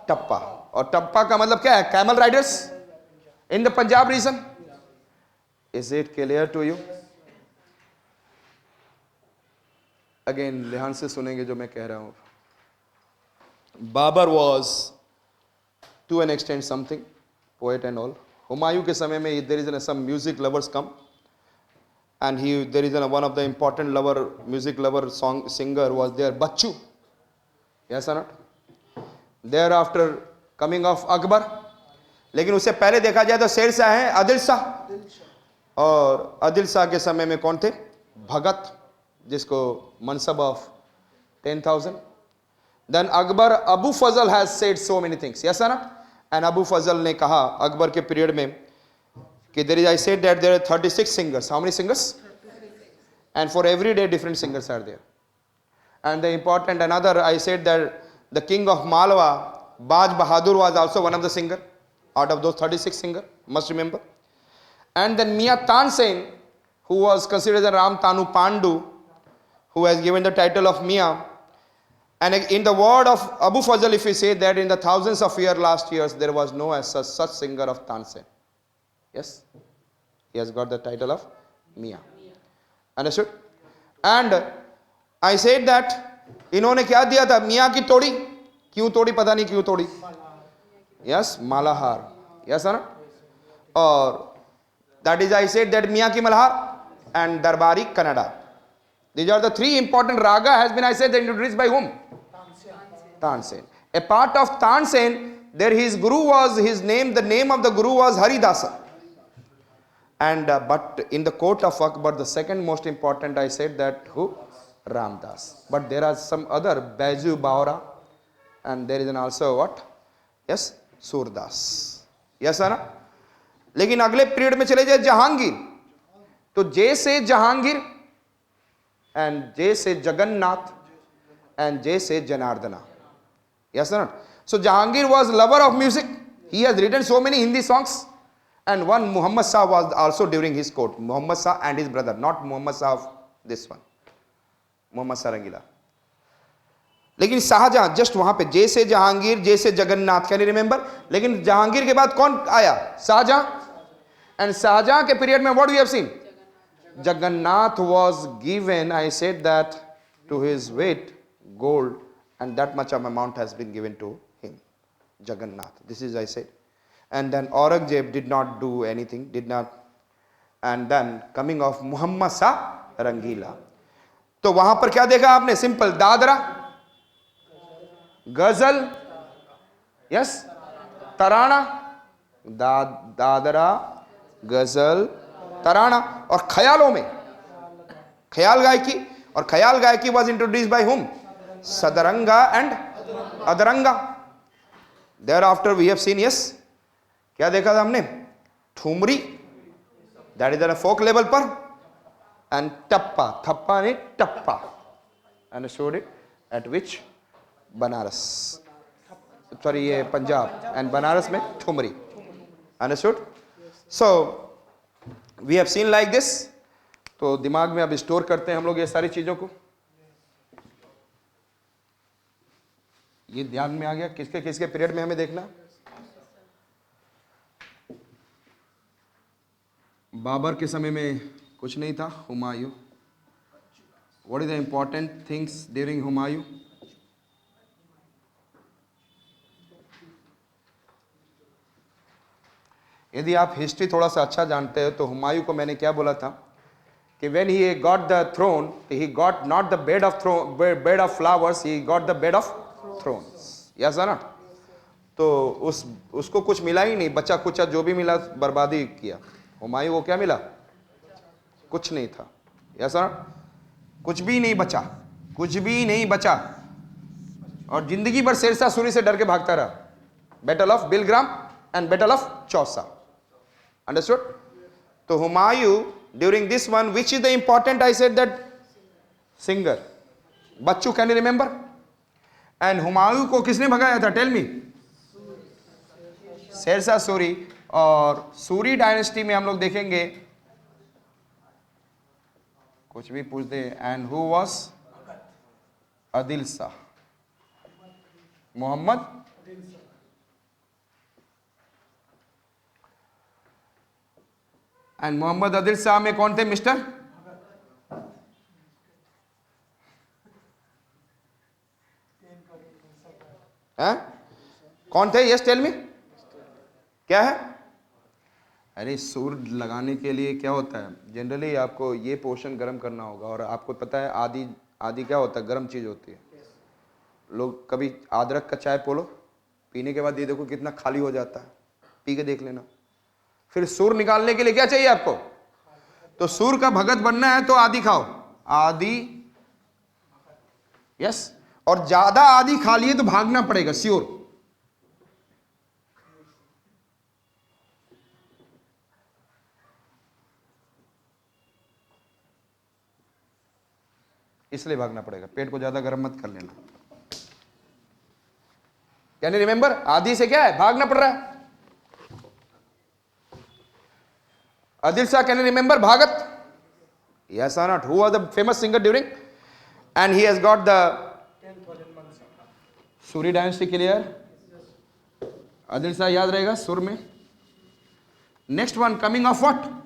टप्पा। और टप्पा का मतलब क्या है? Camel riders in the Punjab region. Is it clear to you? Again ध्यान से सुनेंगे जो मैं कह रहा हूं। Babur was to an extent something poet and all. Humayun के समय में there is some music lovers come and there is one of the important music lover singer was there, Bachchu. Yes or not? Thereafter coming of Akbar. लेकिन उससे पहले देखा जाए तो शेर शाह है आदिल शाह, और आदिल शाह के समय में कौन थे? भगत, जिसको मनसब of 10,000. Then Akbar, Abu Fazl has said so many things. Yes or not? And Abu Fazl ने कहा अकबर के पीरियड में कि there is, I said that there are 36 singers. How many singers? And for every day different singers are there. And the important another, I said that the king of Malwa, Baj Bahadur, was also one of the singer out of those 36 singers, must remember. And then Mia Tansen, who was considered the Ram Tanu Pandu, who has given the title of Mia. And in the word of Abu Fazl, if we say that in the thousands of last years, there was no as such singer of Tansen. Yes, he has got the title of Mia. Understood? And I said that इन्होंने क्या दिया था? मियाँ की तोड़ी। क्यों तोड़ी? पता नहीं क्यों तोड़ी। Yes, Malahar. Yes or not? और that is, I said that मियाँ की Malhar and Darbari Kannada. These are the three important raga has been, I said, introduced by whom? Tansen. A part of Tansen, there his guru was, his name, the name of the guru was Haridasa. And but in the court of Akbar, the second most important, I said that who? Ramdas. But there are some other, Baiju Baura, and there is an also what? Yes, Surdas. Yes or no? लेकिन अगले period में चले जाए जहांगीर, तो जे से Jahangir and J से Jagannath and J से Janardana. Yes or not? So Jahangir was lover of music. He has written so many Hindi songs. And one Muhammad Shah was also during his court. Muhammad Shah and his brother, not Muhammad Shah of this one. Muhammad Shah Rangila. लेकिन Shahjahan just वहां पे J से Jahangir, J से Jagannath, can you remember? लेकिन जहांगीर के बाद कौन आया? शाहजहां. एंड शाहजहां के पीरियड में what we have seen? Jagannath was given, I said that, to his weight, gold, and that much of amount has been given to him. Jagannath. This is, I said. And then Aurangzeb did not do anything, did not. And then coming of Muhammad Shah Rangila. तो वहां पर क्या देखा आपने? Simple Dadra, गजल, yes, तराना, दादरा, गजल, तराना, और ख्यालों में ख्याल गायकी. और ख्याल गायकी was introduced by whom? Sadaranga and Adaranga. There after we have seen, yes, क्या देखा था हमने? Thumri, that is on folk level पर, एंड टप्पा, थप्पा नहीं tappa, understood it? At which? Banaras, sorry ये पंजाब, एंड बनारस में thumri. Understood? So we have seen like this. तो दिमाग में अब स्टोर करते हैं हम लोग ये सारी चीजों को. ये ध्यान में आ गया किसके किसके पीरियड में हमें देखना. बाबर के समय में कुछ नहीं था. Humayun, what is the important things during Humayun? यदि आप हिस्ट्री थोड़ा सा अच्छा जानते हो तो हुमायूं को मैंने क्या बोला था कि when he got the throne, he got not the bed of flowers, he got the bed of thrones. Yes or not? तो उसको कुछ मिला ही नहीं, बचा कुचा जो भी मिला बर्बादी किया. हुमायूं को क्या मिला? कुछ नहीं था. Yes or not? कुछ भी नहीं बचा, कुछ भी नहीं बचा, और जिंदगी भर शेरशाह सूरी से डर के भागता रहा. Battle of Bilgram and battle of Chausa. Understood? तो Humayun during this one, which is the important, I said that singer, Bachchu, can you remember? And Humayun को किसने भगाया था? Tell me. शेरशाह सूरी. और सूरी डायनेस्टी में हम लोग देखेंगे, कुछ भी पूछ दे. And who was? Adil Shah, Mohammad and Mohammad Adil Shah में कौन थे मिस्टर? कौन थे? यस टेल मी, क्या है? अरे सुर लगाने के लिए क्या होता है, जनरली आपको ये पोर्शन गर्म करना होगा, और आपको पता है आदि आदि क्या होता है, गर्म चीज़ होती है। लोग कभी अदरक का चाय पोलो पीने के बाद ये देखो कितना खाली हो जाता है, पी के देख लेना। फिर सुर निकालने के लिए क्या चाहिए आपको? तो सुर का भगत बनना है तो आदि खाओ, आदि, यस। और ज्यादा आदि खा लिए तो भागना पड़ेगा श्योर। इसलिए भागना पड़ेगा, पेट को ज्यादा गर्म मत कर लेना। Can you remember? आदि से क्या है, भागना पड़ रहा है। Adil Shah, can you remember भागत? Yes or not? Who was the famous singer during? And he has got the Suri dynasty clear? Adil Shah याद रहेगा सुर में। Next one coming of what?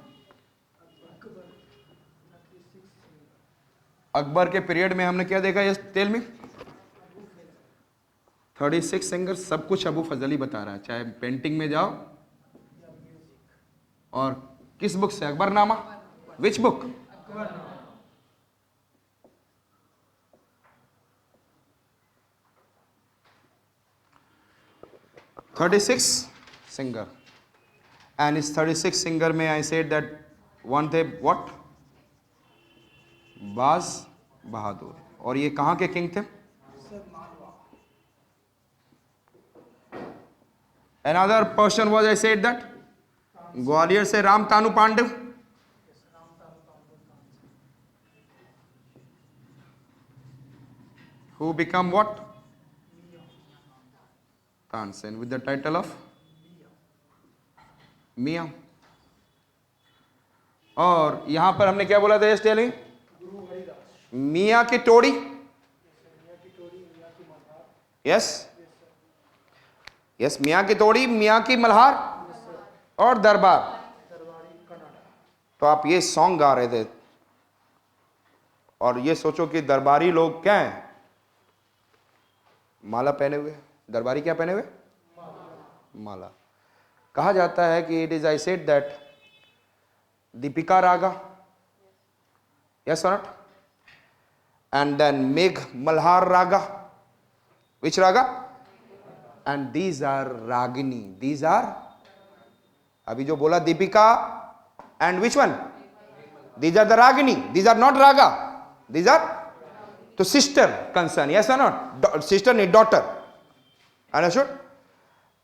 Akbar के पीरियड में हमने क्या देखा? यस टेल मी। 36 सिंगर, सब कुछ अबू फजल ही बता रहा है, चाहे पेंटिंग में जाओ। और किस बुक से? Akbarnama. Which book? 36 singer, and इस 36 सिंगर में आई सेड दैट वन थे व्हाट? बाज बहादुर। और ये कहाँ के किंग थे? Another person was, I said that, Gwalior से Ram तानु Pandav. Who become what? Tansen with the title of मियां। और यहां पर हमने क्या बोला था? यस टेल मी। मियां की टोड़ी, यस यस, मियां की तोड़ी, मियां की मल्हार और दरबार। तो आप ये सॉन्ग गा रहे थे और ये सोचो कि दरबारी लोग क्या हैं? माला पहने हुए। दरबारी क्या पहने हुए? माला। कहा जाता है कि it is, I said that, Deepika raga, yes और not, and then Megh Malhar raga. Which raga? And these are ragini, these are, अभी जो बोला Deepika and which one? These are the ragini, these are not raga, these are तो सिस्टर कंसर्न, यस और नॉट? सिस्टर नहीं, daughter, understood?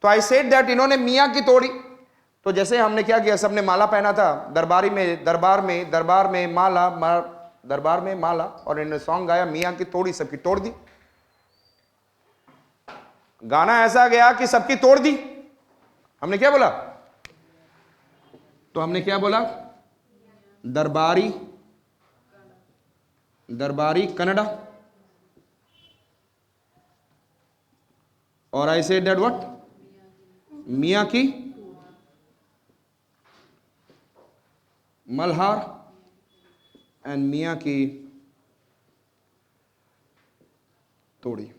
तो I said that इन्होंने मियां की तोड़ी। तो जैसे हमने क्या किया, सबने माला पहना था, दरबार में माला, दरबार में माला, और इन्होंने सॉन्ग गाया मियां की तोड़ी, सबकी तोड़ दी। गाना ऐसा गया कि सबकी तोड़ दी। हमने क्या बोला? तो हमने क्या बोला? दरबारी कन्नड़ा। और आई सेड दैट व्हाट? मियां की मल्हार एंड मियां की तोड़ी।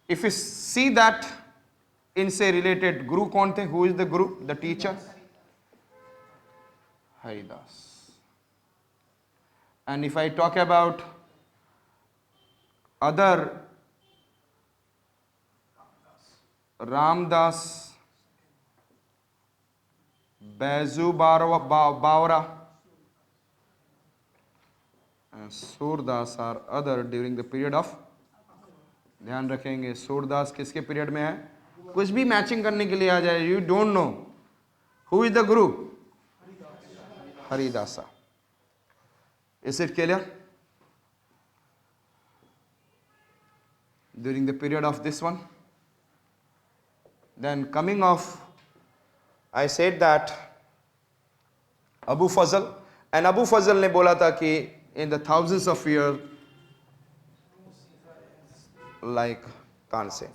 If you see that इनसे रिलेटेड गुरु कौन थे? Who is the guru, the teacher? Haridas. And if I talk about other, Ramdas, Baiju Bawra, Surdas are other during the period of, ध्यान रखेंगे सूरदास किसके पीरियड में है? कुछ भी मैचिंग करने के लिए आ जाए, you don't know who is the guru? Haridasa. Is it clear? During the period of this one, then coming of, I said that Abu Fazal, and Abu Fazal ने बोला था कि in the thousands of year like Tansen.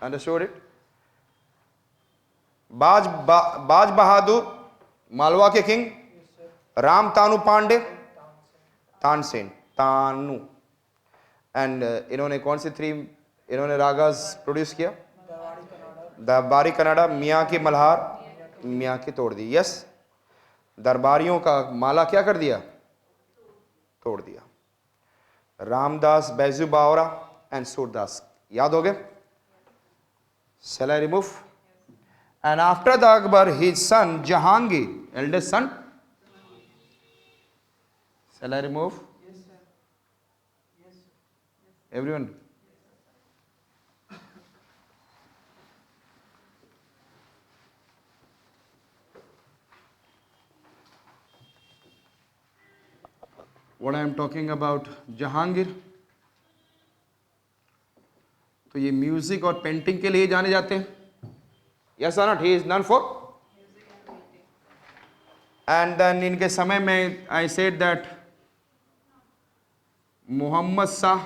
Understood it? Baz Bahadur Malwa के king Ram Tanu Pandey, Tansen, Tanu. And इन्होंने कौन सी 3 इन्होंने ragas produce किया? दरबारी कनाडा, मियाँ की मल्हार, मियाँ की तोड़ दी। यस, दरबारियों का माला क्या कर दिया? तोड़ दिया। रामदास, बैजू बावरा एंड सूरदास, याद हो गए? Shall I remove? And after the Akbar, his son Jahangir, eldest son. Shall I remove? Yes, sir. Yes, sir. Everyone. What I am talking about, Jahangir. तो ये म्यूजिक और पेंटिंग के लिए जाने जाते हैं. Yes or not? He is known for. And then इनके समय में I said that Muhammad Shah,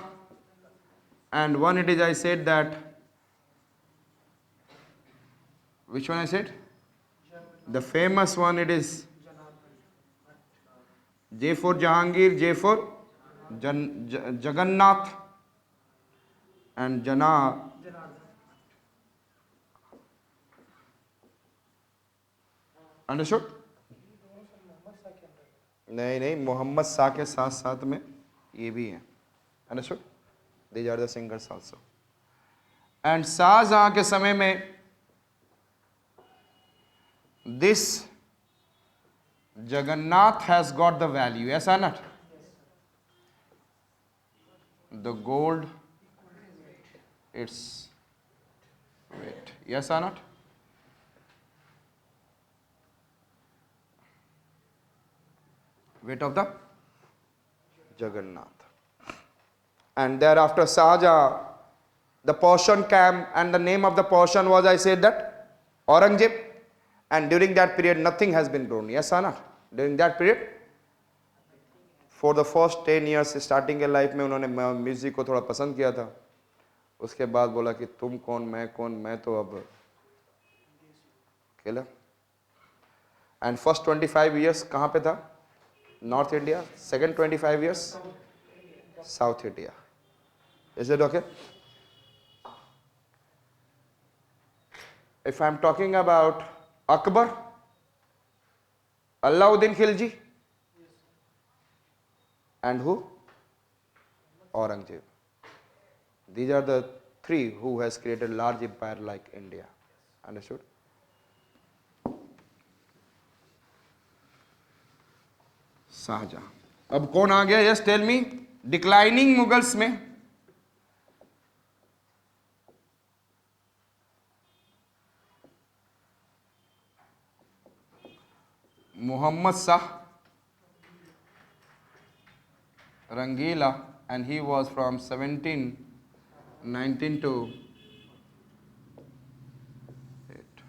and one it is I said that, which one I said? The famous one it is J for Jahangir, J for Jagannath, and Understood? नहीं, मोहम्मद शाह के साथ साथ में ये भी हैं. Understood? These are the singers also. And Shahjahan के समय में this Jagannath has got the value. Yes or not? The gold, its weight. Yes or not? Weight of the Jagannath. And thereafter Shahjahan, the portion came, and the name of the portion was, I said that, Aurangzeb. And during that period nothing has been grown. Yes or not? During that period, for the first 10 years starting के life में उन्होंने music को थोड़ा पसंद किया था. उसके बाद बोला कि तुम कौन, मैं तो अब अकेला. एंड फर्स्ट 25 years कहाँ पे था? North India. Second 25 years south India. Is it okay? If I am talking about Akbar, Alauddin Khilji, and who? Aurangzeb. These are the 3 who has created large empire like India. Understood? Shah Jahan. अब कौन आ गया? Yes, tell me. Declining Mughals में Muhammad Shah Rangila, and he was from 1719 to 8.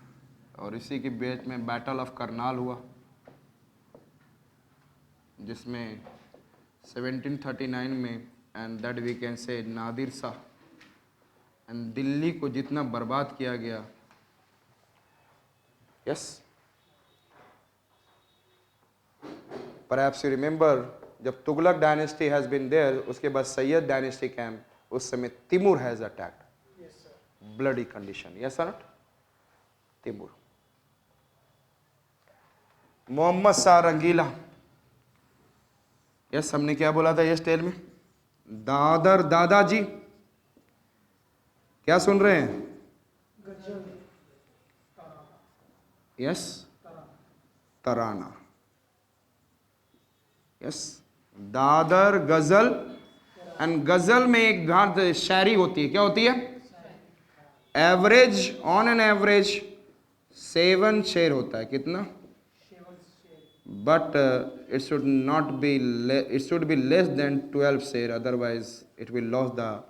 और इसी के बीच में battle of Karnal हुआ, जिसमें 1739 में, and that we can say Nadir Shah, and Delhi को जितना बर्बाद किया गया. यस, Perhaps you remember, जब Tughlaq dynasty has been there, उसके बाद सैयद डायनेस्टी कैम, उस समय Timur has attacked. Bloody condition. Yes और नॉट? तिमूर. मोहम्मद शाह रंगीला. यस, हमने क्या बोला था? यस, टेल में. दादाजी क्या सुन रहे हैं? यस, तराना. यस, दादर गजल. एंड गजल में एक घाट शायरी होती है. क्या होती है? एवरेज, ऑन एन एवरेज 7 शेर होता है. कितना? But it should not be, it should be less than 12 sher, otherwise it will loss the.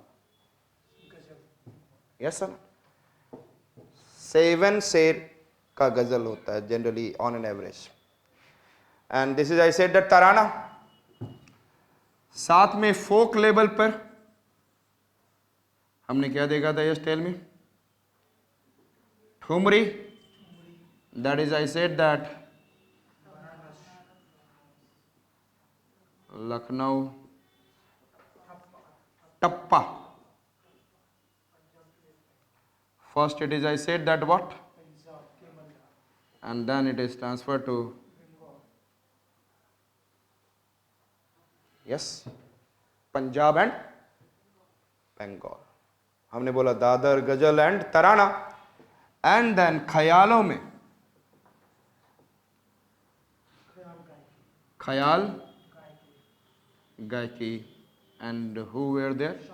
Yes sir, 7 शेर का गजल होता है generally on an average. And this is I said that tarana. साथ में फोक लेवल पर हमने क्या देखा था? Yes, tell me. Thumri. That is I said that Lucknow tappa. First it is, I said that what? And then it is transferred to, yes, Punjab and Bengal. हमने बोला दादर, गजल एंड तराना. एंड देन ख्यालों में, ख्याल गायकी. And who were there?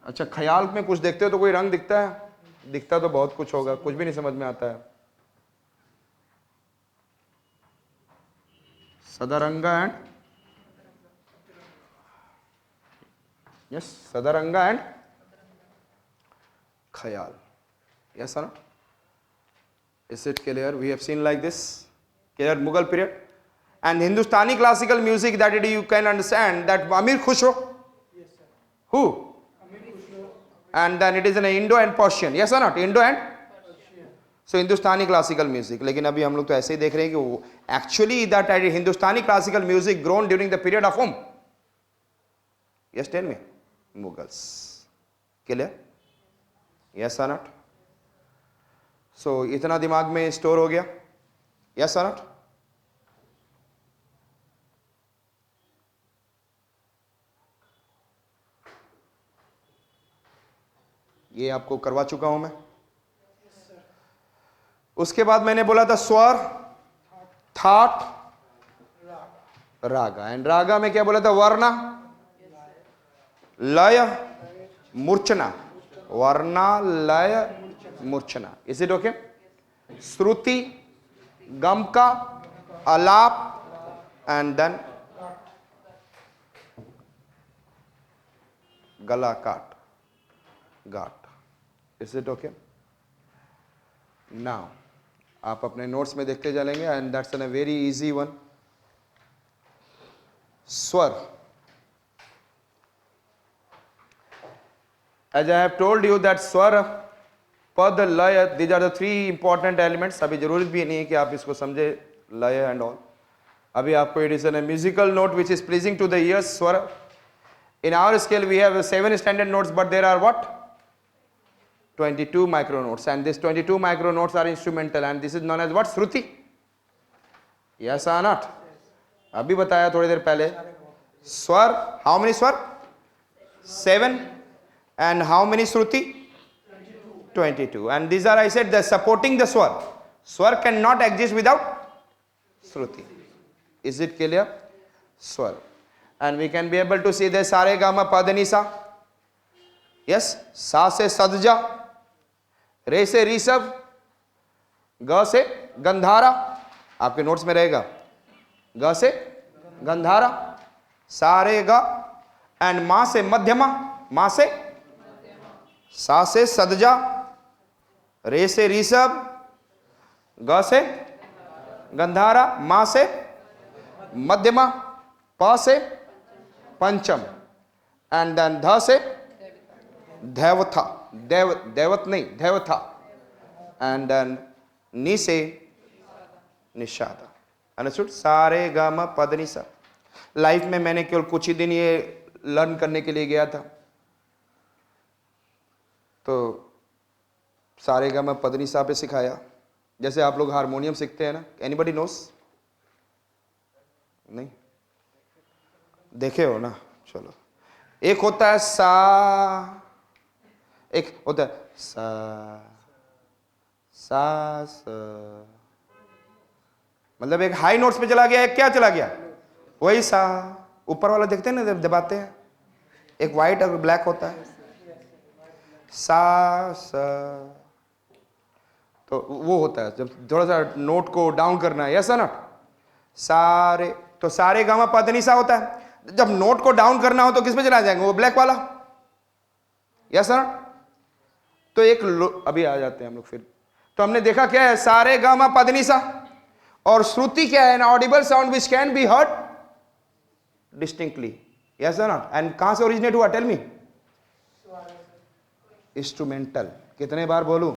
अच्छा, ख्याल में कुछ देखते हो तो कोई रंग दिखता है? दिखता तो बहुत कुछ होगा, कुछ भी नहीं समझ में आता है. Sadaranga and, yes, Sadaranga and khayal. Yes or not? Is it clear? We have seen like this. Clear? Mughal period. And Hindustani classical music, that it you can understand that Amir Khushro. Yes, sir. Who? Amir Khushro. And then it is an Indo and Persian. Yes or not? Indo and Persian. So Hindustani classical music. लेकिन अभी हम लोग तो ऐसे ही देख रहे हैं कि वो actually that Hindustani classical music grown during the period of whom? Yes, tell me. Mughals. Clear? Yes or not? So इतना दिमाग में स्टोर हो गया? Yes or not? ये आपको करवा चुका हूं मैं. उसके बाद मैंने बोला था स्वर, थाट, रागा. एंड रागा में क्या बोला था? वर्णा, लय, मूर्छना. वर्णा, लय, मूर्छना. Is it okay? श्रुति, गमका, आलाप एंड देन गला काट, गाट. Is it okay? नाउ आप अपने नोट्स में देखते चलेंगे and that's an very easy one. स्वर. As I have told you that स्वर, पद, लय, these are the three important elements. अभी जरूरत भी नहीं है कि आप इसको समझे, लय and all. अभी आपको it is a musical note which is pleasing to the ears. स्वर. In our scale we have 7 standard notes, but there are what? 22 micronotes, and these 22 micronotes are instrumental, and this is known as what? Shruti. Yes or not? अभी बताया थोड़ी देर पहले. स्वर, how many स्वर? 7. And how many shruti? 22. And these are, I said, the supporting the swar. Swar cannot exist without shruti. Is it clear? Swar. And we can be able to see the sare gama padani sa. Yes. Sa se sadja. Re se rishav. Ga se gandhara. आपके notes में रहेगा. ग से गंधारा. सारे गा. And मा से मध्यमा. मा से, सा से सदजा, रे से ऋषभ, ग से गंधारा, मा से मध्यमा, प से पंचम, एंड देन ध से दैवथा. दैवत नहीं, दैवथा. एंड देन नी से निषादा. अंडरस्टूड? सारे ग म पद नि सा. लाइफ में मैंने केवल कुछ ही दिन ये लर्न करने के लिए गया था, तो सारे गा मैं पदनी सा पे सिखाया. जैसे आप लोग हारमोनियम सीखते हैं ना. Anybody knows? नहीं देखे हो ना? चलो. एक होता है सा, एक होता है सा, सा, सा. मतलब एक हाई नोट्स पे चला गया, एक क्या चला गया? वही सा. ऊपर वाला देखते हैं ना, दबाते हैं, एक व्हाइट और ब्लैक होता है. सा, सा. तो वो होता है जब थोड़ा सा नोट को डाउन करना है. Yes not? सारे, तो सारे गामा पदनी सा होता है. जब नोट को डाउन करना हो तो किस पे चला जाएंगे? वो ब्लैक वाला. Yes not? तो एक अभी आ जाते हैं हम लोग फिर. तो हमने देखा क्या है? सारे गामा पदनी सा. और श्रुति क्या है? An audible sound which can be heard distinctly. Yes not? And कहां से ओरिजिनेट हुआ? Tell me. इंस्ट्रूमेंटल. कितने बार बोलूं?